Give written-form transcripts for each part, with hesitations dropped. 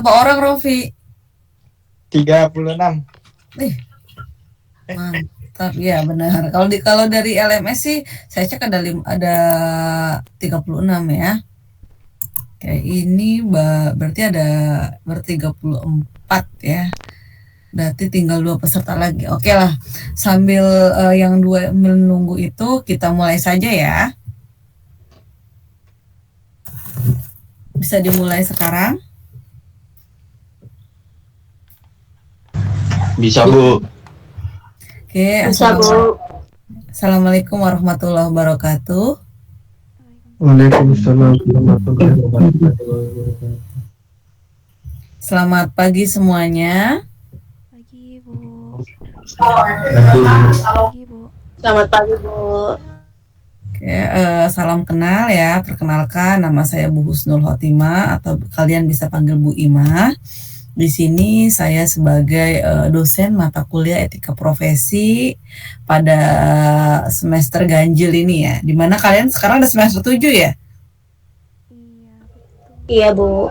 orang, Rofi? 36. Mantap, ya benar. Kalau dari LMS sih saya cek ada 36 ya. Kayak ini berarti ada 34 ya. Berarti tinggal 2 peserta lagi. Oke lah. Sambil yang 2 menunggu itu kita mulai saja ya. Bisa dimulai sekarang? Bisa, Bu. Oke, Bisa, Bu. Assalamualaikum warahmatullahi wabarakatuh. Waalaikumsalam warahmatullahi wabarakatuh. Selamat pagi semuanya. Pagi, Bu. Pagi, Bu. Selamat pagi, Bu. Oke, salam kenal ya. Perkenalkan, nama saya Bu Husnul Khotimah atau kalian bisa panggil Bu Ima. Di sini saya sebagai dosen mata kuliah etika profesi pada semester ganjil ini ya. Dimana kalian sekarang udah semester 7 ya? Iya, Bu.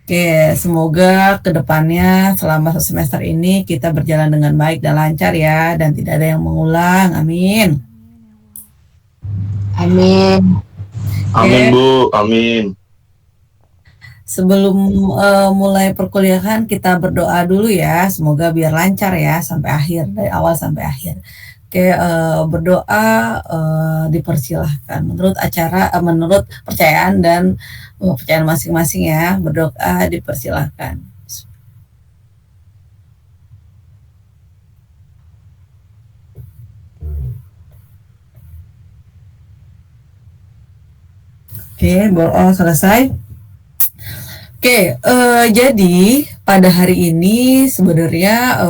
Oke, semoga kedepannya selama semester ini kita berjalan dengan baik dan lancar ya, dan tidak ada yang mengulang. Amin. Amin. Amin, Bu. Amin. Sebelum mulai perkuliahan kita berdoa dulu ya, semoga biar lancar ya sampai akhir, dari awal sampai akhir. Oke, berdoa dipersilahkan menurut menurut percayaan dan kepercayaan masing-masing ya. Berdoa dipersilahkan. Oke, berdoa selesai. Oke, jadi pada hari ini sebenarnya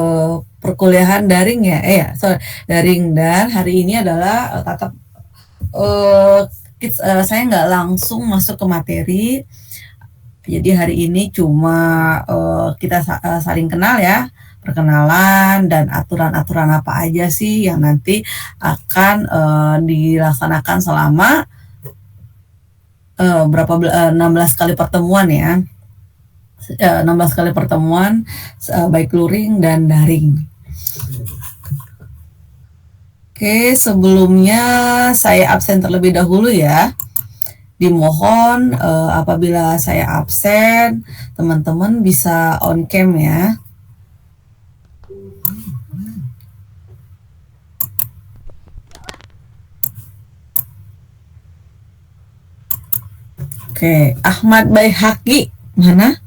perkuliahan daring ya, daring, dan hari ini adalah tatap saya nggak langsung masuk ke materi. Jadi hari ini cuma kita saling kenal ya, perkenalan dan aturan-aturan apa aja sih yang nanti akan dilaksanakan selama 16 kali pertemuan ya. 16 kali pertemuan baik luring dan daring. Oke, sebelumnya saya absen terlebih dahulu ya. Dimohon apabila saya absen, teman-teman bisa on cam ya. Oke, Ahmad Baihaqi mana?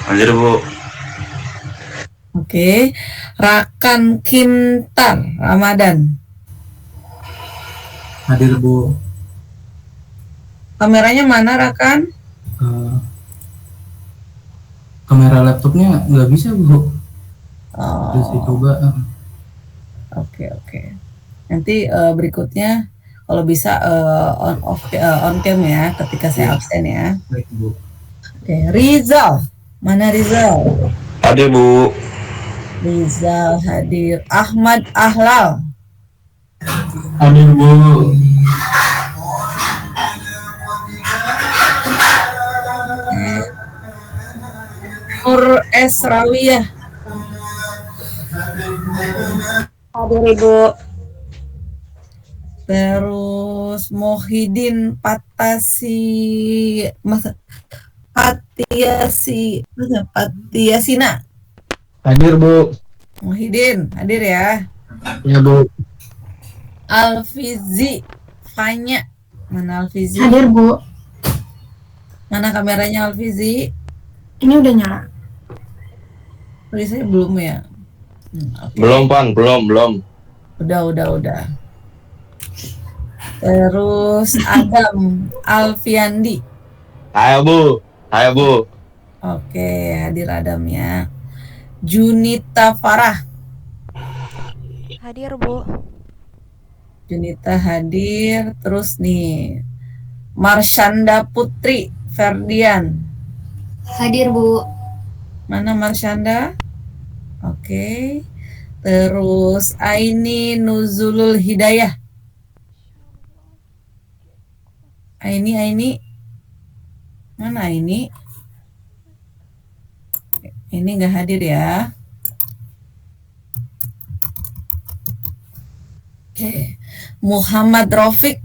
Hadir, Bu. Oke, Rakan Kintar Ramadan. Hadir, Bu. Kameranya mana, Rakan? Kamera laptopnya nggak bisa, Bu. Terus coba. Oke. Nanti berikutnya kalau bisa on cam ya ketika saya absen ya. Baik, Bu. Oke, Rizal. Mana Rizal? Hadir, Bu. Rizal hadir. Ahmad Ahlal. Hadir, Bu. Nur Esrawiyah. Hadir, Ibu. Terus Mohidin Patiasina. Hadir, Bu. Mohidin hadir ya. Ya, Bu. Alfizi Fanya. Mana Alfizi? Hadir, Bu. Mana kameranya Alfizi? Ini udah nyala. Tadi saya belum ya. Okay. Belum, Pan. Belum. Udah. Terus Adam Alfiandi. Ayo, Bu. Oke, hadir Adam ya. Junita Farah. Hadir, Bu. Junita hadir. Terus nih Marshanda Putri Ferdian. Hadir, Bu. Mana Marshanda? Oke. Terus Aini Nuzulul Hidayah. Aini Mana ini? Ini nggak hadir ya. Oke. Muhammad Rafiq.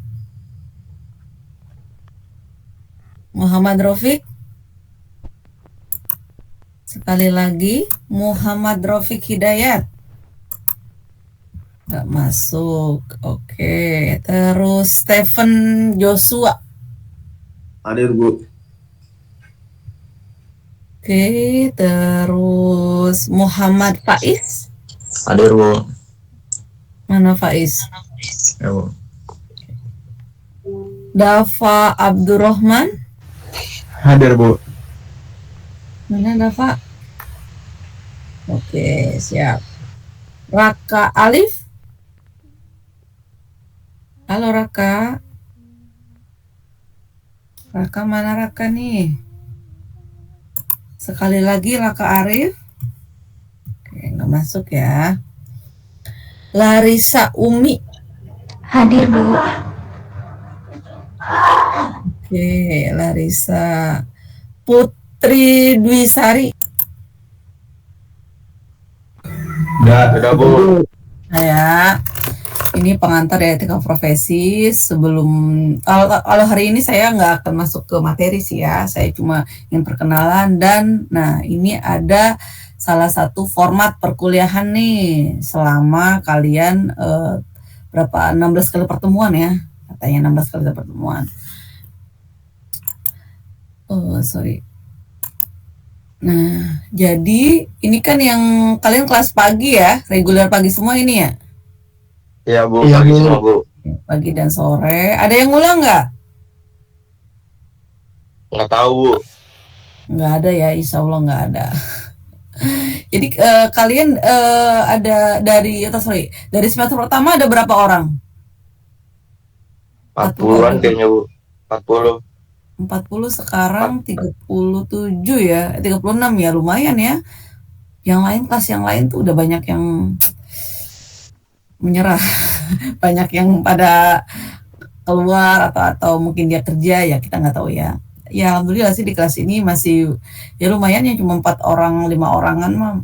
Muhammad Rafiq. Sekali lagi, Muhammad Rafiq Hidayat. Nggak masuk. Oke. Terus Stephen Joshua. Hadir Bu. Oke. Terus Muhammad Faiz. Hadir Bu. Mana Faiz? Ya Bu. Dafa Abdurrahman. Hadir Bu. Mana Dafa? Oke, siap. Raka Alif. Halo Raka. Raka mana Raka nih? Sekali lagi Raka Arif. Oke, nggak masuk ya. Larissa Umi. Hadir, Bu. Oke, Larissa. Putri Dwisari. Udah Bu. Nah ya, ini pengantar ya etika profesi. Sebelum kalau hari ini saya nggak akan masuk ke materi sih ya, saya cuma ingin perkenalan. Dan nah ini ada salah satu format perkuliahan nih selama kalian berapa 16 kali pertemuan ya, katanya 16 kali pertemuan. Sorry. Nah, jadi ini kan yang kalian kelas pagi ya, reguler pagi semua ini ya? Iya Bu, pagi semua Bu. Pagi dan sore. Ada yang ngulang nggak? Nggak tahu Bu. Nggak ada ya, insya Allah nggak ada. Jadi kalian ada dari semester pertama ada berapa orang? 40-an kayaknya Bu. 40. 40 sekarang 37 ya, 36 ya, lumayan ya. Yang lain kelas yang lain tuh udah banyak yang menyerah, banyak yang pada keluar atau mungkin dia kerja ya, kita nggak tahu ya. Ya alhamdulillah sih di kelas ini masih ya lumayan ya, cuma 4 orang 5 orangan mah,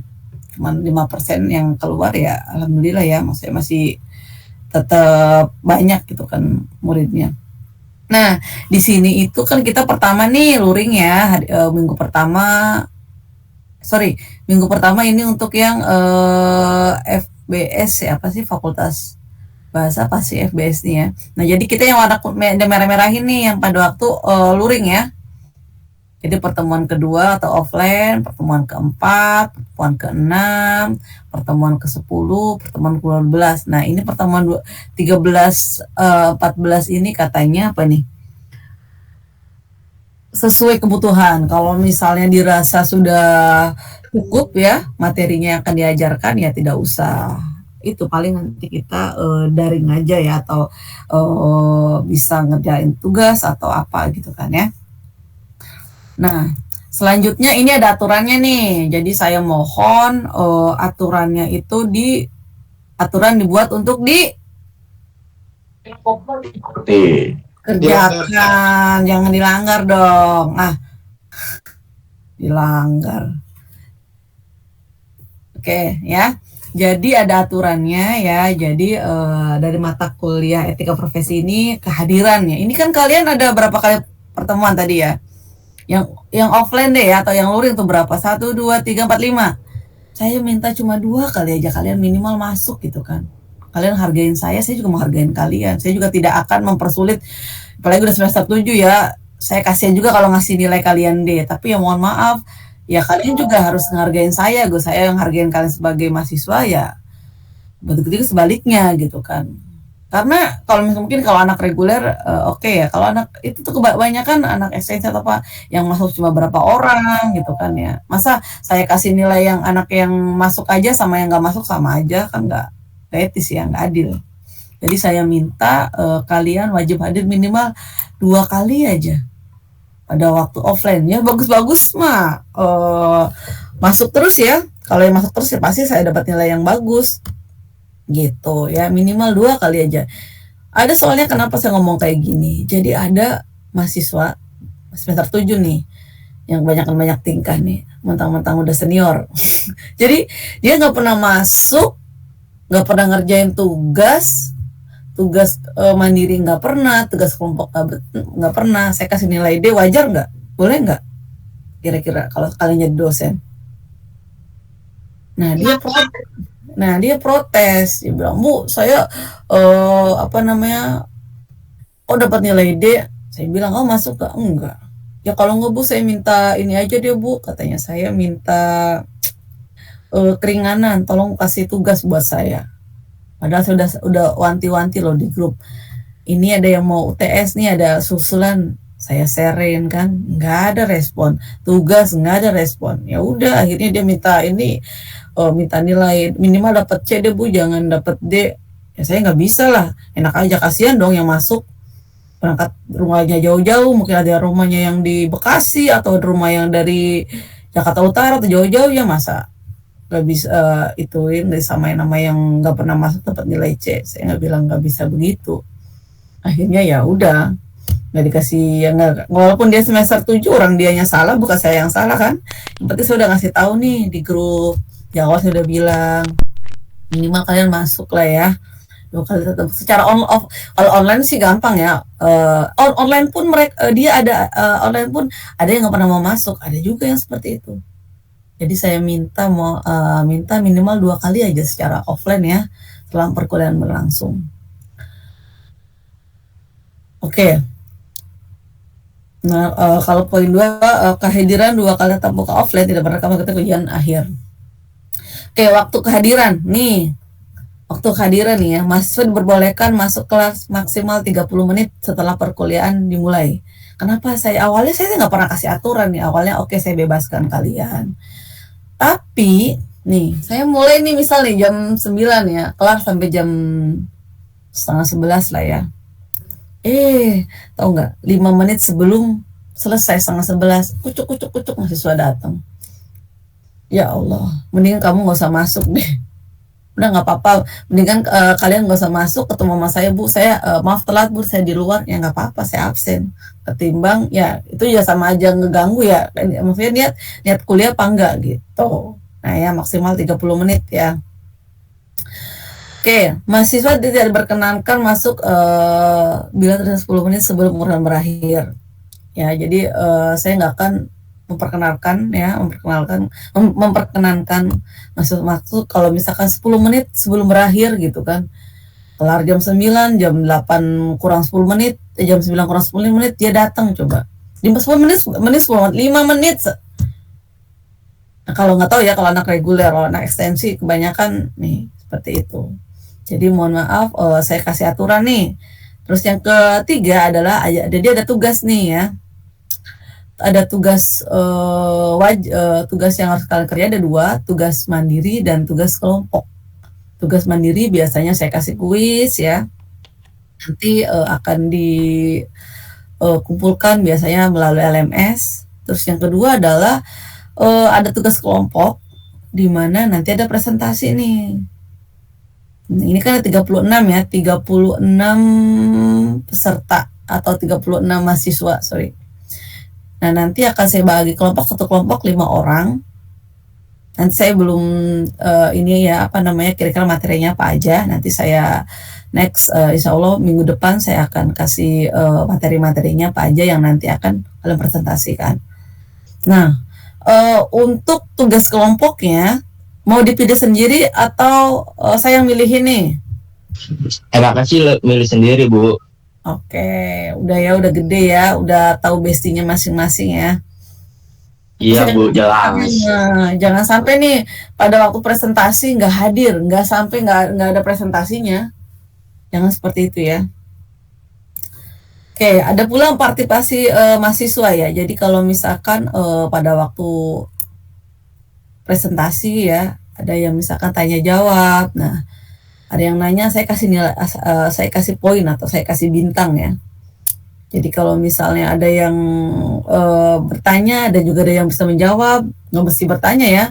cuma 5% yang keluar ya, alhamdulillah ya, maksudnya masih tetap banyak gitu kan muridnya. Nah, di sini itu kan kita pertama nih luring ya, minggu pertama ini untuk yang FBS ya, apa sih, Fakultas Bahasa apa sih FBS nih ya. Nah, jadi kita yang warna merah-merahin nih yang pada waktu luring ya. Jadi pertemuan kedua atau offline, pertemuan keempat, pertemuan ke-6, pertemuan ke-10, pertemuan ke-12. Nah, ini pertemuan 13, 14 ini katanya apa nih? Sesuai kebutuhan. Kalau misalnya dirasa sudah cukup ya materinya yang akan diajarkan ya tidak usah. Itu paling nanti kita daring aja ya, atau bisa ngerjain tugas atau apa gitu kan ya. Nah, selanjutnya ini ada aturannya nih. Jadi saya mohon aturannya itu aturan dibuat untuk kerjakan, jangan dilanggar dong. Dilanggar. Oke, ya. Jadi ada aturannya ya. Jadi dari mata kuliah etika profesi ini kehadirannya. Ini kan kalian ada berapa kali pertemuan tadi ya? Yang offline deh ya, atau yang luring tuh berapa? 1, 2, 3, 4, 5. Saya minta cuma 2 kali aja kalian minimal masuk gitu kan. Kalian hargain saya juga menghargain kalian. Saya juga tidak akan mempersulit, apalagi udah semester 7 ya. Saya kasihan juga kalau ngasih nilai kalian D, tapi ya mohon maaf, ya kalian juga harus menghargain saya. Saya yang hargain kalian sebagai mahasiswa ya. Begitu sebaliknya gitu kan. Karena kalau mungkin kalau anak reguler oke ya, kalau anak itu tuh kebanyakan anak STC atau apa yang masuk cuma berapa orang gitu kan ya. Masa saya kasih nilai yang anak yang masuk aja sama yang nggak masuk sama aja, kan nggak etis ya, nggak adil. Jadi saya minta kalian wajib hadir minimal 2 kali aja pada waktu offline ya. Bagus-bagus mah masuk terus ya. Kalau yang masuk terus ya pasti saya dapat nilai yang bagus. Gitu ya, minimal 2 kali aja. Ada soalnya kenapa saya ngomong kayak gini. Jadi ada mahasiswa semester 7 nih, yang banyak tingkah nih, mentang-mentang udah senior. Jadi dia nggak pernah masuk, nggak pernah ngerjain tugas mandiri nggak pernah, tugas kelompok nggak pernah. Saya kasih nilai D, wajar nggak? Boleh nggak? Kira-kira kalau kalian jadi dosen? Nah dia protes, dia bilang, Bu, saya kok dapat nilai D? Saya bilang, oh masuk gak? Enggak. Ya kalau nggak Bu, saya minta ini aja deh Bu, katanya saya minta keringanan, tolong kasih tugas buat saya. Padahal udah wanti-wanti loh di grup. Ini ada yang mau UTS nih, ada susulan, saya sharein kan, nggak ada respon. Tugas nggak ada respon. Ya udah, akhirnya dia minta minta nilai minimal dapat C deh Bu, jangan dapat D. Ya saya nggak bisa lah, enak aja, kasihan dong yang masuk berangkat rumahnya jauh-jauh, mungkin ada rumahnya yang di Bekasi atau rumah yang dari Jakarta Utara atau jauh-jauh, ya masa nggak bisa ituin disamain nama yang nggak pernah masuk dapat nilai C. Saya nggak bilang nggak bisa begitu. Akhirnya ya udah, nggak dikasih, ya nggak, walaupun dia semester 7, orang dianya salah, bukan saya yang salah kan. Yang penting saya udah ngasih tahu nih di grup, di awal saya udah bilang minimal kalian masuk lah ya 2 kali tetap secara kalau online sih gampang ya. Online pun mereka dia ada online pun ada yang nggak pernah mau masuk, ada juga yang seperti itu. Jadi saya minta minimal 2 kali aja secara offline ya selama perkuliahan berlangsung. Oke. Nah, kalau poin 2, kehadiran 2 kali tatap muka offline tidak merekam ketika ujian akhir. Oke, waktu kehadiran nih. Waktu kehadiran nih ya, mahasiswa diperbolehkan masuk kelas maksimal 30 menit setelah perkuliahan dimulai. Kenapa awalnya saya nggak pernah kasih aturan nih. Awalnya oke, saya bebaskan kalian. Tapi nih, saya mulai nih misal nih jam 9 ya, kelar sampai jam setengah 11 lah ya. Tahu nggak? 5 menit sebelum selesai setengah 11, kucuk mahasiswa datang. Ya Allah, mendingan kamu nggak usah masuk deh. Udah nggak apa-apa, mendingan kalian nggak usah masuk, ketemu sama saya Bu, saya maaf telat Bu, saya di luar. Ya nggak apa-apa, saya absen. Ketimbang ya itu ya sama aja ngeganggu ya, maksudnya niat kuliah apa enggak gitu. Nah ya maksimal 30 menit ya. Oke, mahasiswa tidak diperkenankan masuk bila terdapat 10 menit sebelum perkuliahan berakhir. Ya, jadi saya nggak akan memperkenankan masuk kalau misalkan 10 menit sebelum berakhir gitu kan. Kelar jam 9, jam 8 kurang 10 menit, jam 9 kurang 10 menit dia datang coba. 10 menit 5 menit. Nah, kalau nggak tahu ya kalau anak reguler, kalau anak ekstensi kebanyakan nih seperti itu. Jadi mohon maaf, saya kasih aturan nih. Terus yang ketiga adalah dia ada tugas nih ya. Ada tugas tugas yang harus kalian kerja ada 2, tugas mandiri dan tugas kelompok. Tugas mandiri biasanya saya kasih kuis ya. Nanti akan dikumpulkan biasanya melalui LMS. Terus yang kedua adalah ada tugas kelompok di mana nanti ada presentasi nih. Ini kan ada 36 ya, 36 peserta atau 36 mahasiswa, sorry. Nah, nanti akan saya bagi kelompok, satu kelompok 5 orang. Nanti saya belum kira-kira materinya apa aja. Nanti saya next, insya Allah minggu depan saya akan kasih materi-materinya apa aja yang nanti akan kalian presentasikan. Nah, untuk tugas kelompoknya mau dipilih sendiri atau saya yang milihin nih? Enaknya sih milih sendiri Bu. Oke, udah gede ya, udah tahu bestinya masing-masing ya. Iya Bu, jelas. Jangan sampai nih pada waktu presentasi nggak hadir, nggak ada presentasinya. Jangan seperti itu ya. Oke, ada pula partisipasi mahasiswa ya. Jadi kalau misalkan pada waktu presentasi ya, ada yang misalkan tanya jawab. Nah, ada yang nanya, saya kasih nilai, saya kasih poin atau saya kasih bintang ya. Jadi kalau misalnya ada yang bertanya dan juga ada yang bisa menjawab, nggak mesti bertanya ya.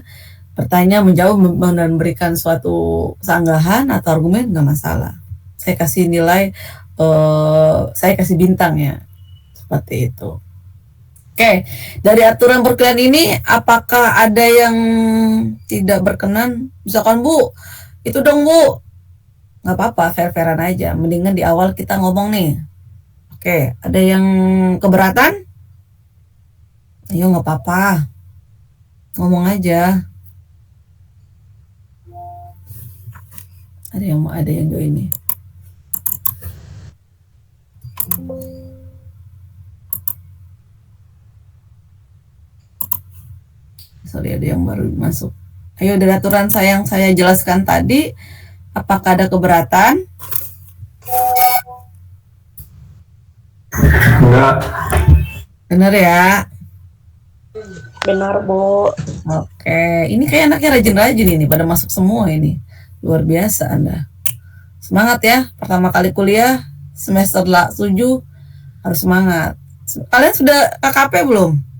Bertanya, menjawab, dan memberikan suatu sanggahan atau argumen, nggak masalah. Saya kasih nilai, saya kasih bintang ya. Seperti itu. Oke, dari aturan perkuliahan ini apakah ada yang tidak berkenan? Misalkan Bu, itu dong Bu, nggak apa-apa, fair-fairan aja. Mendingan di awal kita ngomong nih. Oke, ada yang keberatan? Ayo nggak apa-apa, ngomong aja. Ada yang join nih. Sorry, ada yang baru masuk. Ayo, dari aturan yang saya jelaskan tadi, apakah ada keberatan? Enggak. Bener ya? Benar, Bu. Oke, ini kayak anaknya rajin-rajin ini, pada masuk semua ini. Luar biasa Anda. Semangat ya, pertama kali kuliah, semester 7, harus semangat. Kalian sudah KKP belum?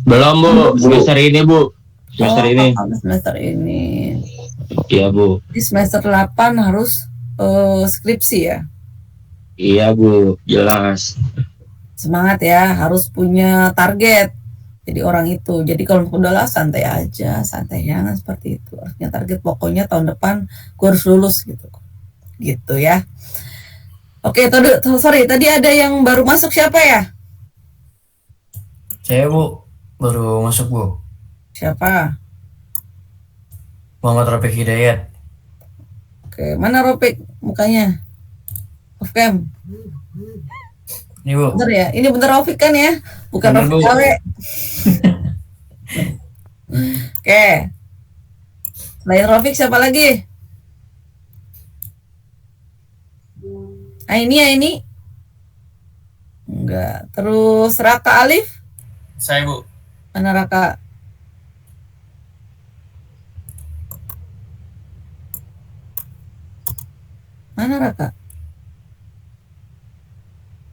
Belum Bu, semester ini Bu. Semester ini. Semester ini. Iya Bu. Di semester 8 harus skripsi ya? Iya Bu, jelas. Semangat ya, harus punya target. Jadi orang itu. Jadi kalau udahlah santai aja, santai, jangan seperti itu. Harusnya target pokoknya tahun depan gue harus lulus gitu. Gitu ya. Oke, sorry, tadi ada yang baru masuk, siapa ya? Saya Bu, baru masuk Bu. Siapa? Muhammad Rafiq Hidayat. Oke, mana Ropik mukanya? Off cam. Ini Bu. Bener ya? Ini bener Ropik kan ya? Bukan Bener, Ropik Bu. KW. Oke. Selain Ropik siapa lagi? Aini? Enggak. Terus Raka Alif? Saya Bu. Mana Raka? Mana Raka?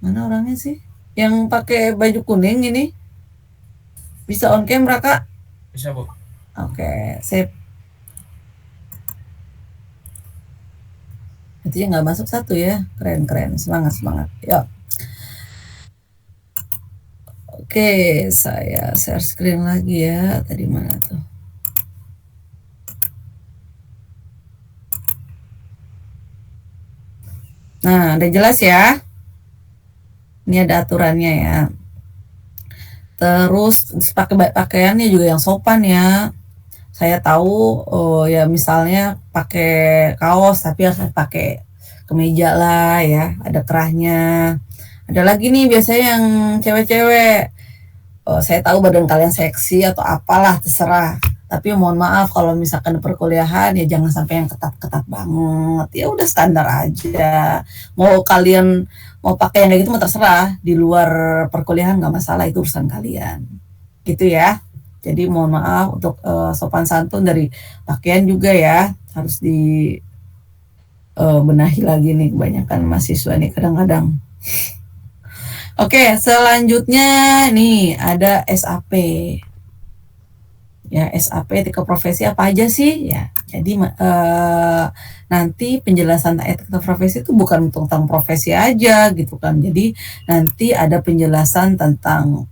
Mana orangnya sih? Yang pakai baju kuning ini? Bisa on cam Raka? Bisa Bu. Oke, sip. Itu nggak masuk satu ya, keren, semangat. Yuk. Oke, saya share screen lagi ya. Tadi mana tuh? Nah, udah jelas ya. Ini ada aturannya ya. Terus pakaiannya juga yang sopan ya. Saya tahu, oh ya misalnya pakai kaos tapi harus pakai kemeja lah ya, ada kerahnya. Ada lagi nih biasanya yang cewek-cewek. Oh, saya tahu badan kalian seksi atau apalah, terserah. Tapi mohon maaf kalau misalkan perkuliahan ya jangan sampai yang ketat-ketat banget. Ya udah standar aja. Mau kalian mau pakai yang kayak gitu mah terserah. Di luar perkuliahan nggak masalah, itu urusan kalian. Gitu ya. Jadi mohon maaf untuk sopan santun dari pakaian juga ya, harus di benahi lagi nih, kebanyakan mahasiswa nih kadang-kadang. Oke, selanjutnya nih ada SAP. Ya, SAP etika profesi apa aja sih? Ya, jadi nanti penjelasan etika profesi itu bukan tentang profesi aja gitu kan. Jadi nanti ada penjelasan tentang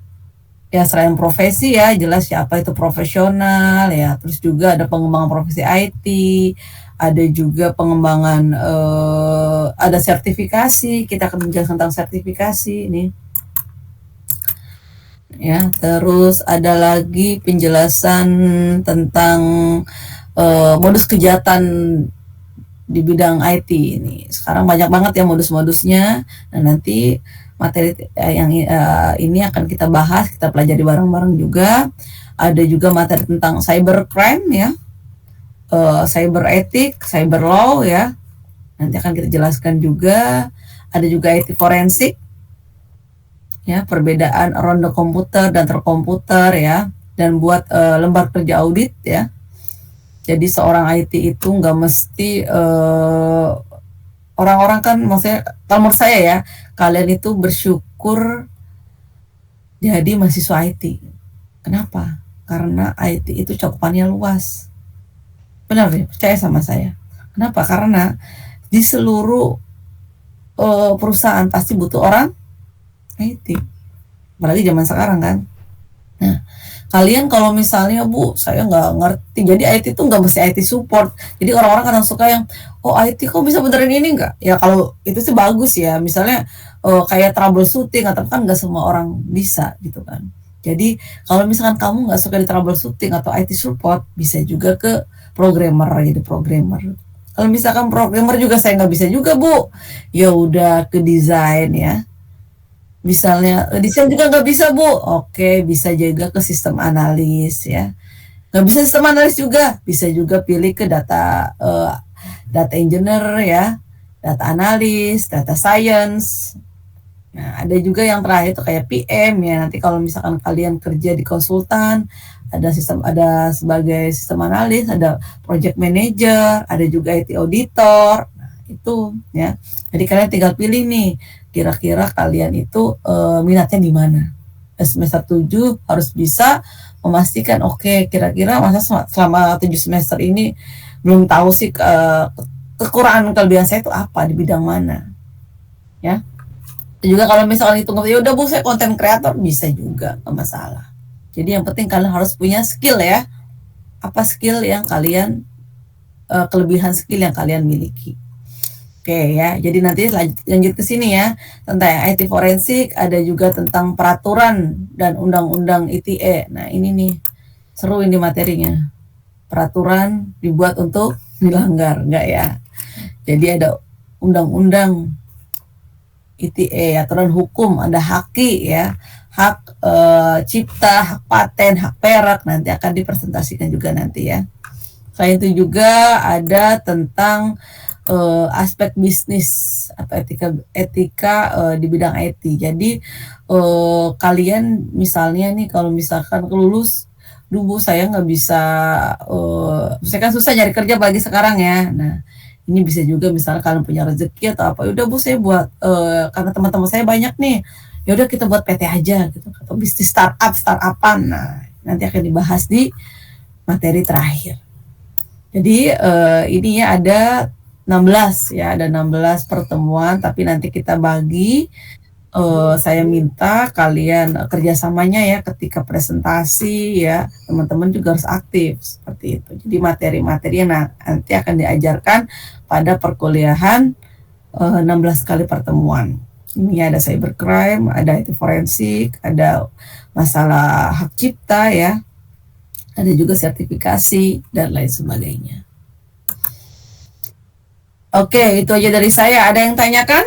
ya selain profesi ya, jelas ya apa itu profesional ya, terus juga ada pengembangan profesi IT, ada juga pengembangan ada sertifikasi, kita akan menjelaskan tentang sertifikasi ini ya. Terus ada lagi penjelasan tentang modus kejahatan di bidang IT ini. Sekarang banyak banget ya modus-modusnya. Nah, nanti materi yang ini akan kita bahas, kita pelajari bareng-bareng juga. Ada juga materi tentang cybercrime ya, cyber etik, cyber law ya. Nanti akan kita jelaskan juga. Ada juga IT forensik ya, perbedaan ronde komputer dan terkomputer ya, dan buat lembar kerja audit ya. Jadi seorang IT itu nggak mesti orang-orang kan, maksudnya kalau menurut saya ya, kalian itu bersyukur jadi mahasiswa IT. Kenapa? Karena IT itu cakupannya luas. Benar deh, percaya sama saya. Kenapa? Karena di seluruh perusahaan pasti butuh orang IT. apalagi zaman sekarang kan. Nah, kalian kalau misalnya Bu, saya nggak ngerti, jadi IT itu nggak mesti IT support. Jadi orang-orang kadang suka yang, oh IT kok bisa benerin ini nggak? Ya kalau itu sih bagus ya, misalnya kayak troubleshooting, atau kan nggak semua orang bisa gitu kan. Jadi kalau misalkan kamu nggak suka di troubleshooting atau IT support, bisa juga ke programmer, jadi programmer. Kalau misalkan programmer juga saya nggak bisa juga Bu, ya udah ke desain ya. Misalnya desain juga nggak bisa Bu, oke bisa juga ke sistem analis ya. Nggak bisa sistem analis juga, bisa juga pilih ke data engineer ya, data analis, data science. Nah, ada juga yang terakhir itu kayak PM ya. Nanti kalau misalkan kalian kerja di konsultan, ada sebagai sistem analis, ada project manager, ada juga IT auditor. Nah, itu ya. Jadi kalian tinggal pilih nih, kira-kira kalian itu minatnya di mana. Semester 7 harus bisa memastikan oke, kira-kira masa selama 7 semester ini belum tahu sih kekurangan kelebihan saya itu apa di bidang mana. Ya. Juga kalau misalkan itu ya udah Bu saya konten kreator, bisa juga, nggak masalah. Jadi yang penting kalian harus punya skill ya. Apa skill yang kalian kelebihan skill yang kalian miliki. Oke ya, jadi nanti lanjut ke sini ya, tentang IT forensik, ada juga tentang peraturan dan undang-undang ITE. Nah ini nih, seru ini materinya. Peraturan dibuat untuk dilanggar, enggak ya? Jadi ada undang-undang ITE, aturan hukum, ada HAKI ya, hak cipta, hak paten, hak perak, nanti akan dipresentasikan juga nanti ya. Selain itu juga ada tentang aspek bisnis atau etika di bidang IT. Jadi kalian misalnya nih kalau misalkan kelulus, Bu saya nggak bisa, saya kan susah nyari kerja bagi sekarang ya. Nah ini bisa juga misalnya kalian punya rezeki atau apa, udah Bu saya buat karena teman-teman saya banyak nih, ya udah kita buat PT aja gitu, atau bisnis startupan. Nah nanti akan dibahas di materi terakhir. Jadi ini ya ada 16 ya, ada 16 pertemuan, tapi nanti kita bagi, saya minta kalian kerjasamanya ya ketika presentasi ya, teman-teman juga harus aktif seperti itu. Jadi materi-materi yang nanti akan diajarkan pada perkuliahan 16 kali pertemuan. Ini ada cybercrime, ada IT forensik, ada masalah hak cipta ya, ada juga sertifikasi dan lain sebagainya. Oke, itu aja dari saya. Ada yang tanyakan?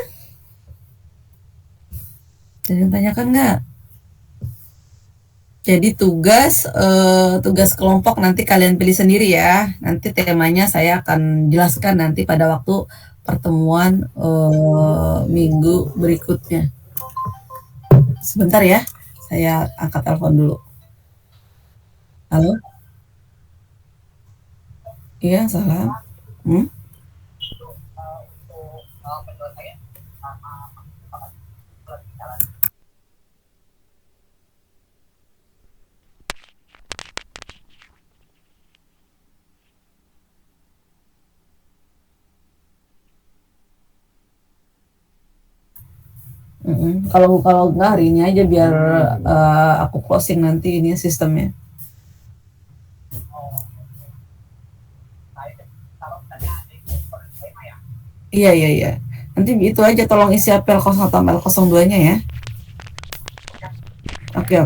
Ada yang tanyakan nggak? Jadi tugas kelompok nanti kalian pilih sendiri ya. Nanti temanya saya akan jelaskan nanti pada waktu pertemuan minggu berikutnya. Sebentar ya, saya angkat telepon dulu. Halo? Iya, salam. Kalau nggak hari ini aja biar aku closing nanti ini sistemnya. Iya. Nanti itu aja tolong isi apel 0 tambah 02-nya ya. Oke.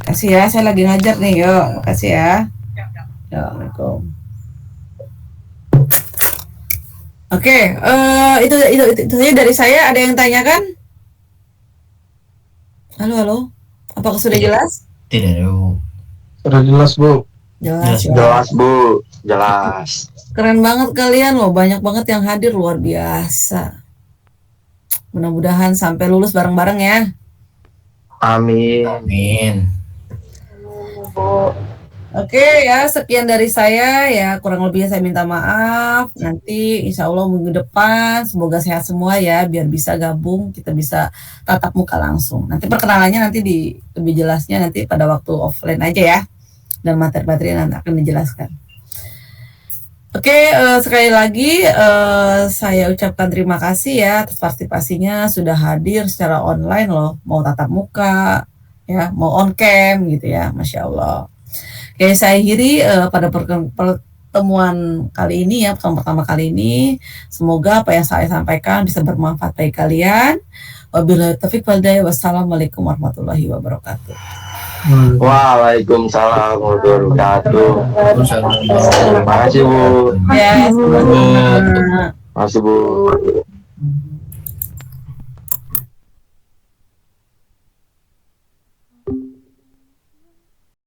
Kasih ya, saya lagi ngajar nih. Yuk, makasih ya. Assalamualaikum. Oke, itu saja dari saya. Ada yang tanyakan? Halo. Apakah sudah jelas? Tidak ada Bu. Sudah jelas Bu. Jelas. Bu, jelas. Keren banget kalian loh, banyak banget yang hadir, luar biasa. Mudah-mudahan sampai lulus bareng-bareng ya. Amin. Oke ya, sekian dari saya ya, kurang lebihnya saya minta maaf. Nanti insya Allah minggu depan semoga sehat semua ya, biar bisa gabung, kita bisa tatap muka langsung. Nanti perkenalannya nanti lebih jelasnya nanti pada waktu offline aja ya, dan materi-materi nanti akan dijelaskan. Oke, sekali lagi saya ucapkan terima kasih ya atas partisipasinya, sudah hadir secara online loh, mau tatap muka, ya, mau on cam gitu ya, Masya Allah. Oke, saya akhiri pada pertemuan kali ini ya, pertama kali ini. Semoga apa yang saya sampaikan bisa bermanfaat bagi kalian. Wabillahi taufiq wal hidayah. Wassalamualaikum warahmatullahi wabarakatuh. Waalaikumsalam warahmatullahi wabarakatuh. Terima kasih Bu. Ya, Terima kasih Bu.